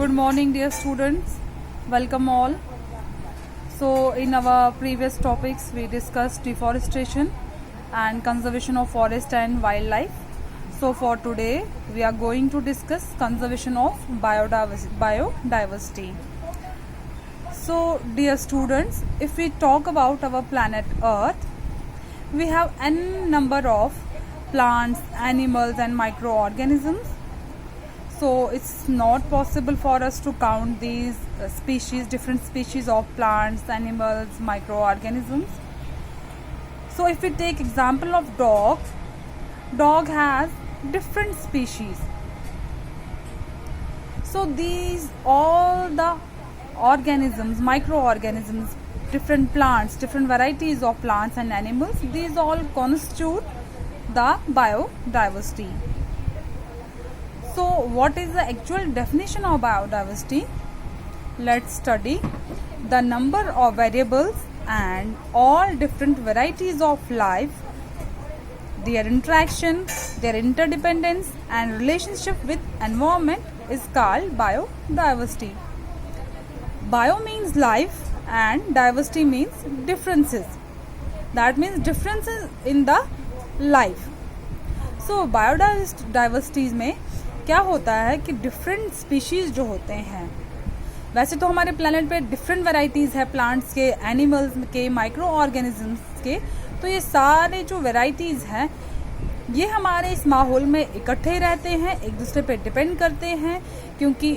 Good morning, dear students. Welcome all. So, in our previous topics, we discussed deforestation and conservation of forest and wildlife. So, for today, we are going to discuss conservation of biodiversity. So, dear students, if we talk about our planet Earth, we have n number of plants, animals, and microorganisms. So it's not possible for us to count these different species of plants, animals, microorganisms. So if we take example of dog has different species. So these all the organisms, microorganisms, different plants, different varieties of plants and animals, these all constitute the biodiversity. So what is the actual definition of biodiversity? Let's study the number of variables and all different varieties of life, their interaction, their interdependence and relationship with environment is called biodiversity. Bio means life and diversity means differences. That means differences in the life. So biodiversity में क्या होता है कि different species जो होते हैं, वैसे तो हमारे प्लेनेट पे डिफरेंट वैरायटीज़ है प्लांट्स के, एनिमल्स के, माइक्रो ऑर्गेनिजम्स के. तो ये सारे जो वैरायटीज़ हैं ये हमारे इस माहौल में इकट्ठे रहते हैं, एक दूसरे पे डिपेंड करते हैं, क्योंकि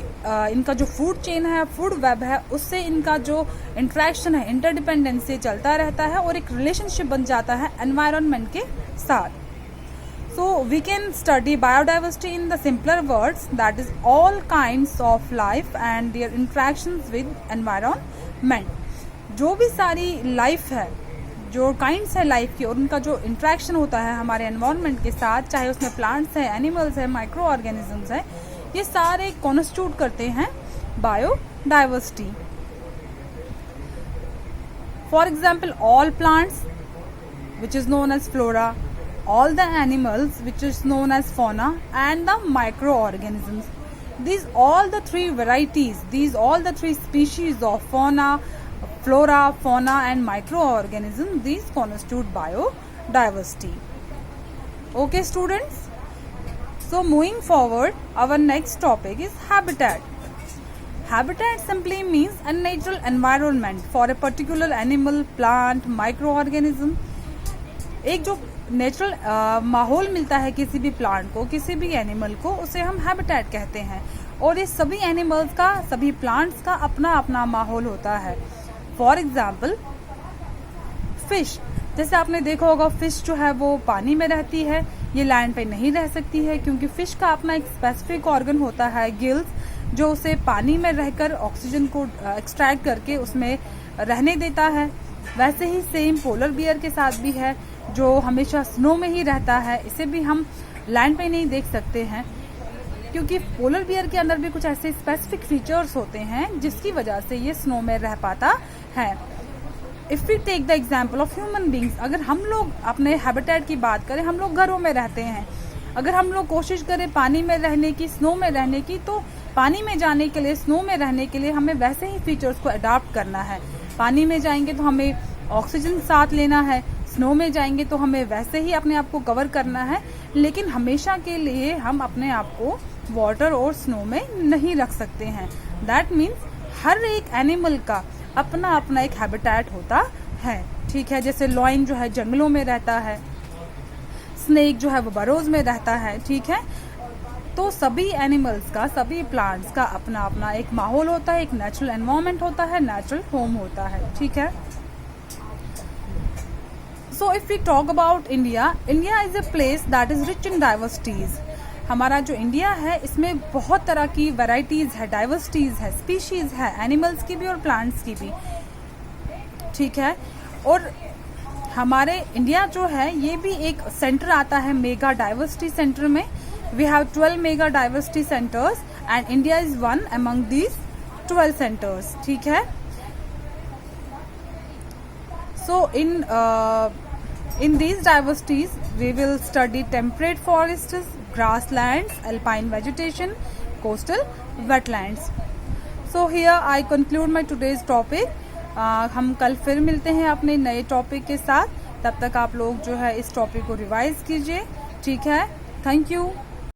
इनका जो फूड चेन है, फूड वेब है, उससे इनका जो इंट्रैक्शन है, इंटरडिपेंडेंस से चलता रहता है और एक रिलेशनशिप बन जाता है एनवायरनमेंट के साथ. So we can study biodiversity in the simpler words, that is all kinds of life and their interactions with environment. जो भी सारी लाइफ है, जो काइंड्स है लाइफ की और उनका जो इंट्रैक्शन होता है हमारे एनवायरनमेंट के साथ, चाहे उसमें प्लांट्स है, एनिमल्स है, माइक्रो ऑर्गेनिजम्स है, ये सारे कॉन्स्टिट्यूट करते हैं biodiversity. For example all plants which is known as flora, all the animals which is known as fauna, and the microorganisms. These all the three varieties, these all the three species of flora, fauna and microorganisms, these constitute biodiversity. Okay students, so moving forward, our next topic is habitat. Habitat simply means a natural environment for a particular animal, plant, microorganism. एक जो natural माहौल मिलता है किसी भी plant को, किसी भी एनिमल को, उसे हम हैबिटेट कहते हैं. और ये सभी एनिमल्स का, सभी प्लांट्स का अपना अपना माहौल होता है. फॉर एग्जाम्पल फिश, जैसे आपने देखा होगा फिश जो है वो पानी में रहती है, ये लैंड पे नहीं रह सकती है, क्योंकि फिश का अपना एक स्पेसिफिक ऑर्गन होता है गिल्स, जो उसे पानी में रहकर ऑक्सीजन को एक्सट्रैक्ट करके उसमें रहने देता है. वैसे ही सेम पोलर बियर के साथ भी है, जो हमेशा स्नो में ही रहता है. इसे भी हम लैंड पे नहीं देख सकते हैं, क्योंकि पोलर बियर के अंदर भी कुछ ऐसे स्पेसिफिक फीचर्स होते हैं जिसकी वजह से ये स्नो में रह पाता है. If we take the example of human beings, अगर हम लोग अपने हैबिटेट की बात करें, हम लोग घरों में रहते हैं. अगर हम लोग कोशिश करें पानी में रहने की, स्नो में रहने की, तो पानी में जाने के लिए, स्नो में रहने के लिए हमें वैसे ही फीचर्स को अडॉप्ट करना है. पानी में जाएंगे तो हमें ऑक्सीजन साथ लेना है, स्नो में जाएंगे तो हमें वैसे ही अपने आप को कवर करना है, लेकिन हमेशा के लिए हम अपने आप को वाटर और स्नो में नहीं रख सकते हैं. दैट मीन्स हर एक एनिमल का अपना अपना एक हैबिटेट होता है. ठीक है, जैसे लॉयन जो है जंगलों में रहता है, स्नेक जो है वो बरोज में रहता है. ठीक है, तो सभी एनिमल्स का, सभी प्लांट्स का अपना अपना एक माहौल होता है, एक नेचुरल एनवायरनमेंट होता है, नेचुरल होम होता है. ठीक है. So if we talk about India, India is a place that is rich in diversities. हमारा जो इंडिया है इसमें बहुत तरह की वैरायटीज है, डाइवर्सिटीज है, स्पीशीज है, एनिमल्स की भी और प्लांट्स की भी. ठीक है, और हमारे इंडिया जो है ये भी एक सेंटर आता है मेगा डाइवर्सिटी सेंटर में. We have 12 mega diversity centres and India is one among these 12 centres. ठीक है. So in these diversities, we will study temperate forests, grasslands, alpine vegetation, coastal wetlands. So here I conclude my today's topic. हम कल फिर मिलते हैं अपने नए topic के साथ। तब तक आप लोग जो है इस टॉपिक को रिवाइज कीजिए, ठीक है। Thank you.